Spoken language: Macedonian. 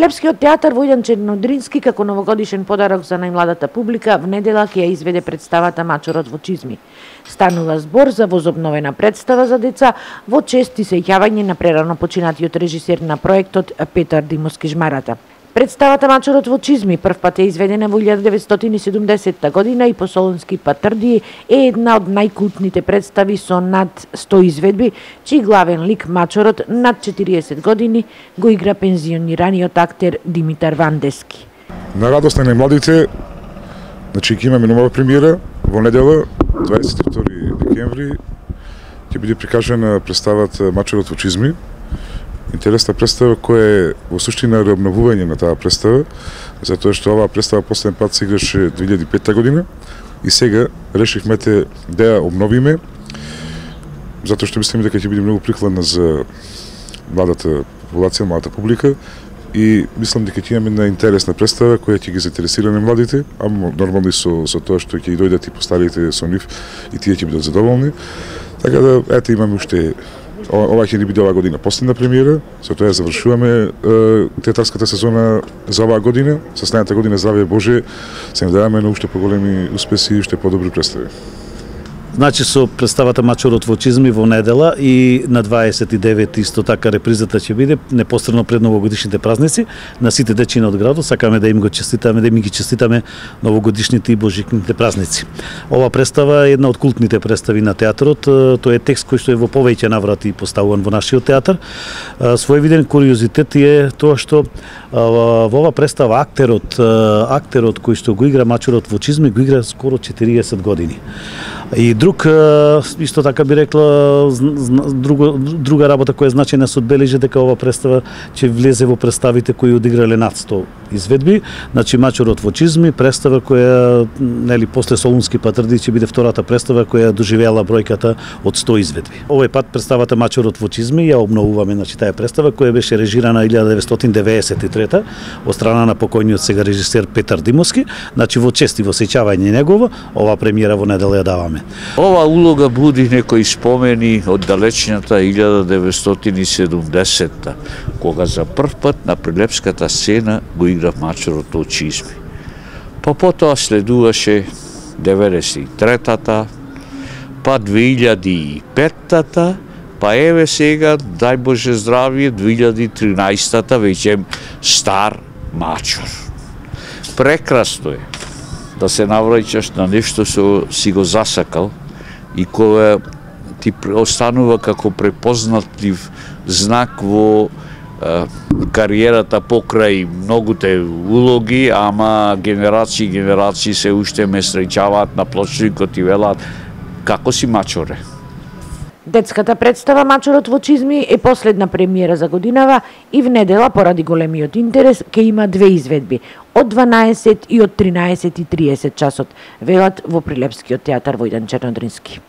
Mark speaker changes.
Speaker 1: Прилепскиот театар Војдан Чернодрински како новогодишен подарок за најмладата публика в недела ќе ја изведе представата Мачурот во чизми. Станува збор за возобновена представа за деца во чест и сеќавање на прерано починатиот режисер на проектот Петар Димовски Жмарата. Представата Мачурот во чизми првпат е изведена во 1970 година и по Солунски патрди е една од најкултните представи со над 100 изведби, чиј главен лик Мачурот над 40 години го игра пензионираниот актер Димитар Вандески.
Speaker 2: На радост на младите, значи ќе имаме нова премиера во недела 22 декември ќе биде прикажана представата Мачурот во чизми. Интересна представа која е во суштина реобновување на таа представа, затоа што оваа представа последен пат се играше 2005 година и сега решивме да ја обновиме, затоа што мислиме дека ќе биде многу прикладна за младата популација, младата публика и мислам дека ќе имаме една интересна представа која ќе ги заинтересира на младите, а нормално и со тоа што ќе дојдат и постарите со нив и тие ќе бидат задоволни. Така да ете имаме уште ова ќе ни биде оваа година последна премиера, со тоа ја завршуваме театарската сезона за оваа година. Со следната година, здравје Боже, се надеваме на уште поголеми успеси и уште подобри представи.
Speaker 3: Значи со представата Мачурот во чизми во недела и на 29 исто така репризата ќе биде непосредно пред новогодишните празници на сите дечиња од градот. Сакаме да им ги честитаме новогодишните и божикните празници. Ова представа е една од култните представи на театарот. Тој е текст кој што е во повеќе наврати поставуван во нашиот театар. Своевиден куриозитет е тоа што во ова представа актерот кој што го игра Мачурот во чизми го игра скоро 40 години. И друг, исто така би рекла, друга работа која е значајна се одбележи дека ова представа ќе влезе во представите кои одиграле над 100 изведби. Значи Мачурот во чизми, представа која нели после Солунски патрди ќе биде втората представа која доживеала бројката од 100 изведби. Овој пат представата Мачурот во чизми ја обновуваме, значи таа представа која беше режирана 1993 од страна на покојниот сега режисер Петар Димовски, значи во чест и во сеќавање негово, ова премиера во недела ја даваме.
Speaker 4: Ова улога буди некои спомени од далечната 1970-та, кога за прв пат на прилепската сцена го игра Мачурот во чизми. Па потоа следуваше 93-та, па 2005-та, па еве сега, дај Боже здравје, 2013-та, веќе стар Мачур. Прекрасно е да се навраќаш на нешто што си го засакал и кое ти останува како препознатлив знак во кариерата покрај многуте улоги, ама генерации се уште ме среќаваат на плочникот и велат како си Мачуре.
Speaker 1: Детската представа Мачурот во чизми е последна премиера за годинава и в недела поради големиот интерес ќе има две изведби од 12 и од 13:30 часот, велат во Прилепскиот театар Војдан Чернодрински.